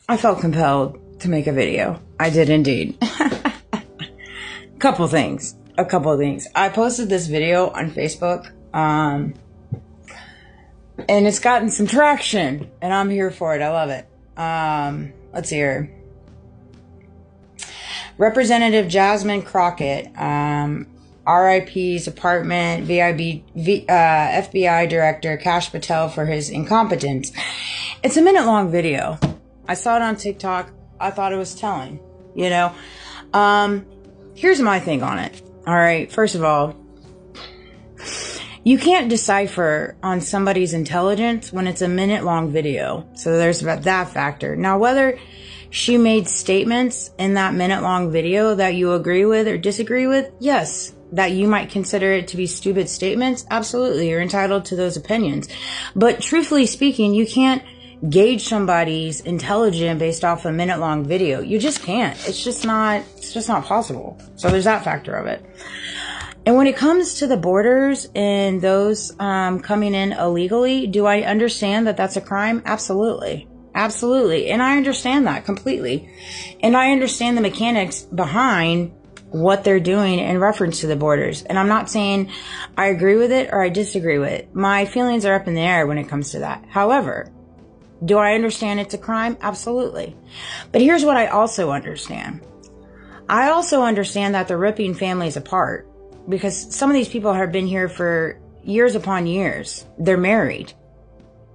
I felt compelled to make a video. I did indeed. A couple of things. I posted this video on Facebook, and it's gotten some traction, and I'm here for it. I love it. Let's see here. Representative Jasmine Crockett, RIP's apartment, FBI Director Kash Patel for his incompetence. It's a minute-long video. I saw it on TikTok. I thought it was telling, you know. Here's my thing on it. All right. First of all, you can't decipher on somebody's intelligence when it's a minute-long video. So there's that factor. Now, whether she made statements in that minute-long video that you agree with or disagree with, yes, that you might consider it to be stupid statements, absolutely, you're entitled to those opinions. But truthfully speaking, you can't gauge somebody's intelligence based off a minute-long video. You just can't. It's just not possible. So there's that factor of it. And when it comes to the borders and those coming in illegally, do I understand that that's a crime? Absolutely. Absolutely. And I understand that completely. And I understand the mechanics behind what they're doing in reference to the borders. And I'm not saying I agree with it or I disagree with it. My feelings are up in the air when it comes to that. However, do I understand it's a crime? Absolutely. But here's what I also understand. I also understand that they're ripping families apart because some of these people have been here for years upon years. They're married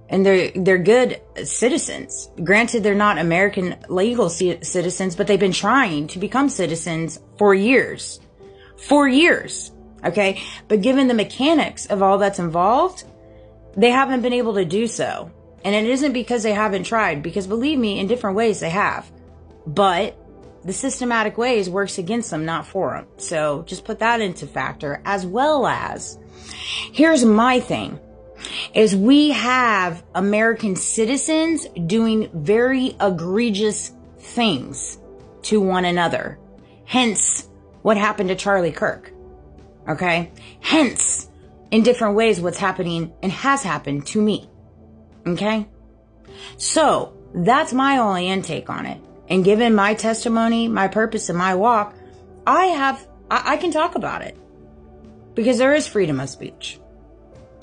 and they're good citizens. Granted, they're not American legal citizens, but they've been trying to become citizens for years. For years. Okay. But given the mechanics of all that's involved, they haven't been able to do so. And it isn't because they haven't tried, because believe me, in different ways they have. But the systematic ways works against them, not for them. So just put that into factor, as well as, here's my thing, is we have American citizens doing very egregious things to one another. Hence what happened to Charlie Kirk. Okay? Hence, in different ways, what's happening and has happened to me. Okay? So, that's my only intake on it. And given my testimony, my purpose, and my walk, I can talk about it. Because there is freedom of speech.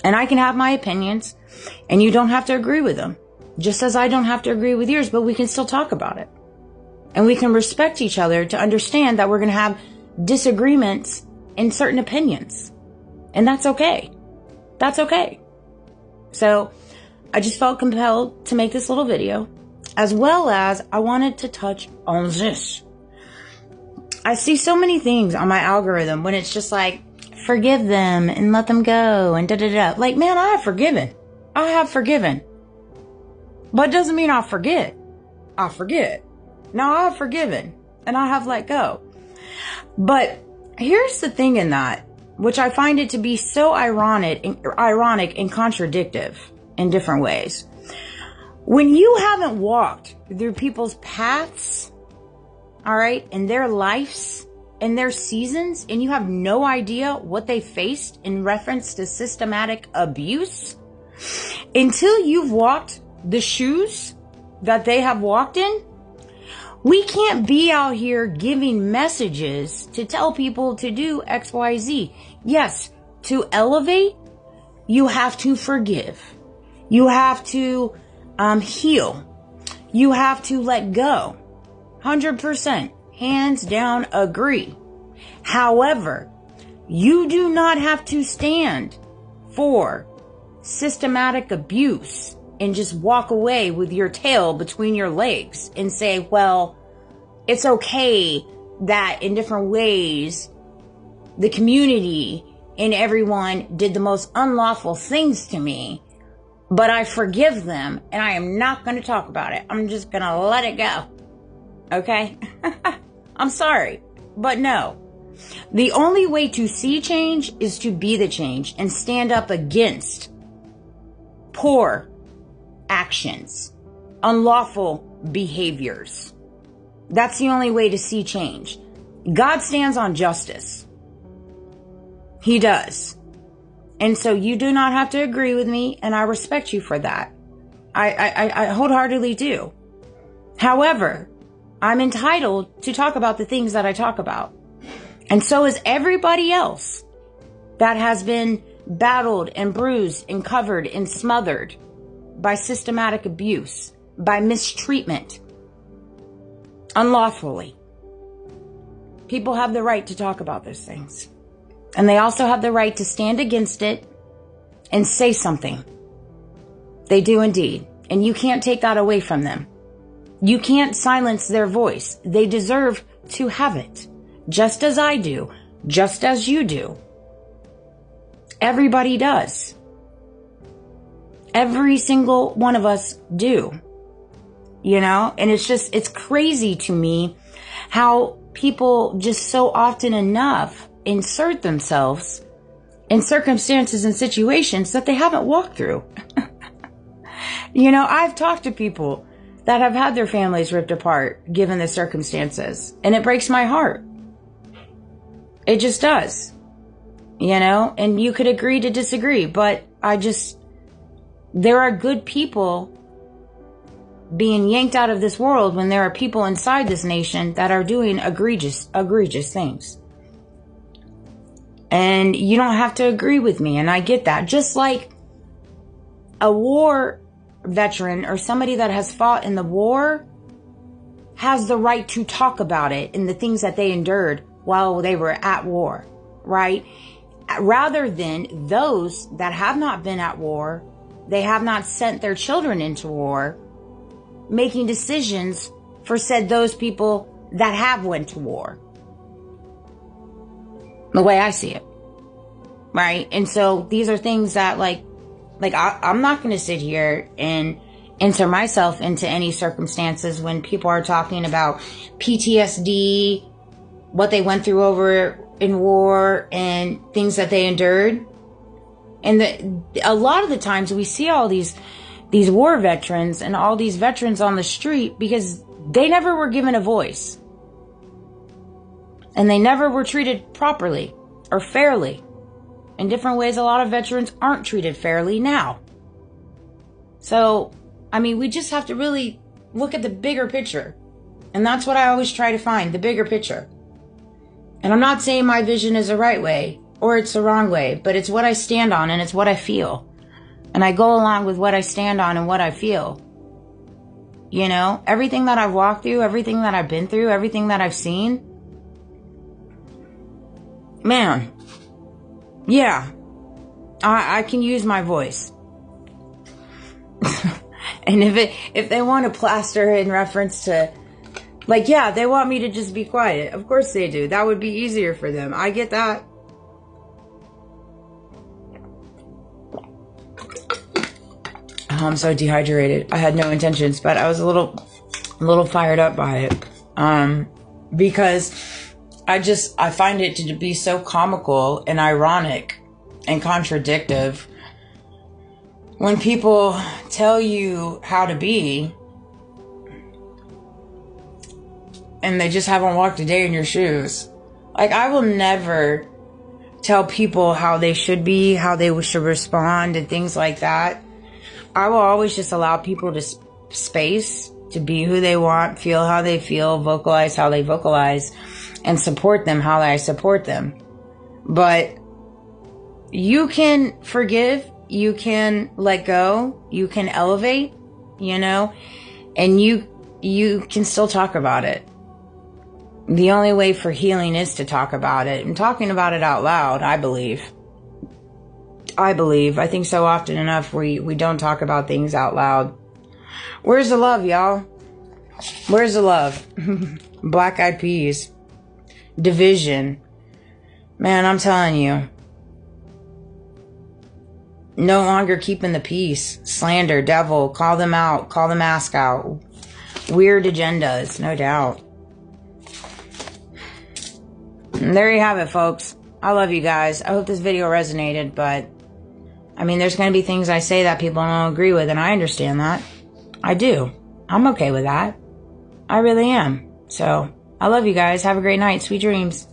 And I can have my opinions, and you don't have to agree with them. Just as I don't have to agree with yours, but we can still talk about it. And we can respect each other to understand that we're going to have disagreements in certain opinions. And that's okay. That's okay. So, I just felt compelled to make this little video, as well as I wanted to touch on this. I see so many things on my algorithm when it's just like, forgive them and let them go and da-da-da. Like, man, I have forgiven. I have forgiven. But it doesn't mean I forget. I forget. Now I have forgiven and I have let go. But here's the thing in that, which I find it to be so ironic and contradictive in different ways. When you haven't walked through people's paths, all right, in their lives, in their seasons, and you have no idea what they faced in reference to systematic abuse, until you've walked the shoes that they have walked in, we can't be out here giving messages to tell people to do X, Y, Z. Yes, to elevate, you have to forgive. You have to heal. You have to let go. 100%. Hands down agree. However, you do not have to stand for systematic abuse and just walk away with your tail between your legs and say, well, it's okay that in different ways the community and everyone did the most unlawful things to me, but I forgive them and I am not going to talk about it. I'm just going to let it go. Okay? I'm sorry, but no. The only way to see change is to be the change and stand up against poor actions, unlawful behaviors. That's the only way to see change. God stands on justice. He does. And so you do not have to agree with me, and I respect you for that. I wholeheartedly do. However, I'm entitled to talk about the things that I talk about. And so is everybody else that has been battled and bruised and covered and smothered by systematic abuse, by mistreatment, unlawfully. People have the right to talk about those things. And they also have the right to stand against it and say something. They do indeed. And you can't take that away from them. You can't silence their voice. They deserve to have it. Just as I do. Just as you do. Everybody does. Every single one of us do. You know? And it's crazy to me how people just so often enough insert themselves in circumstances and situations that they haven't walked through. You know, I've talked to people that have had their families ripped apart given the circumstances, and it breaks my heart. It just does. You know, and you could agree to disagree, but there are good people being yanked out of this world when there are people inside this nation that are doing egregious things. And you don't have to agree with me, and I get that. Just like a war veteran or somebody that has fought in the war has the right to talk about it and the things that they endured while they were at war, right? Rather than those that have not been at war, they have not sent their children into war, making decisions for those people that have went to war. The way I see it. Right? And so these are things that I'm not going to sit here and enter myself into any circumstances when people are talking about PTSD, what they went through over in war and things that they endured. And a lot of the times we see all these war veterans and all these veterans on the street because they never were given a voice. And they never were treated properly or fairly. In different ways, a lot of veterans aren't treated fairly now. So, I mean, we just have to really look at the bigger picture. And that's what I always try to find, the bigger picture. And I'm not saying my vision is the right way or it's the wrong way, but it's what I stand on and it's what I feel. And I go along with what I stand on and what I feel. You know, everything that I've walked through, everything that I've been through, everything that I've seen. Man, yeah, I can use my voice. And if they want to plaster in reference to, yeah, they want me to just be quiet. Of course they do. That would be easier for them. I get that. Oh, I'm so dehydrated. I had no intentions, but I was a little fired up by it. Because I find it to be so comical and ironic and contradictive when people tell you how to be and they just haven't walked a day in your shoes. I will never tell people how they should be, how they should respond and things like that. I will always just allow people to space to be who they want, feel how they feel, vocalize how they vocalize, and support them how I support them. But you can forgive, you can let go, you can elevate, you know, and you can still talk about it. The only way for healing is to talk about it, and talking about it out loud, I believe. I think so often enough we don't talk about things out loud. Where's the love, y'all? Where's the love? Black Eyed Peas. Division. Man, I'm telling you. No longer keeping the peace. Slander, devil, call them out, call the mask out. Weird agendas, no doubt. And there you have it, folks. I love you guys. I hope this video resonated, but I mean, there's going to be things I say that people don't agree with, and I understand that. I do. I'm okay with that. I really am. So, I love you guys. Have a great night. Sweet dreams.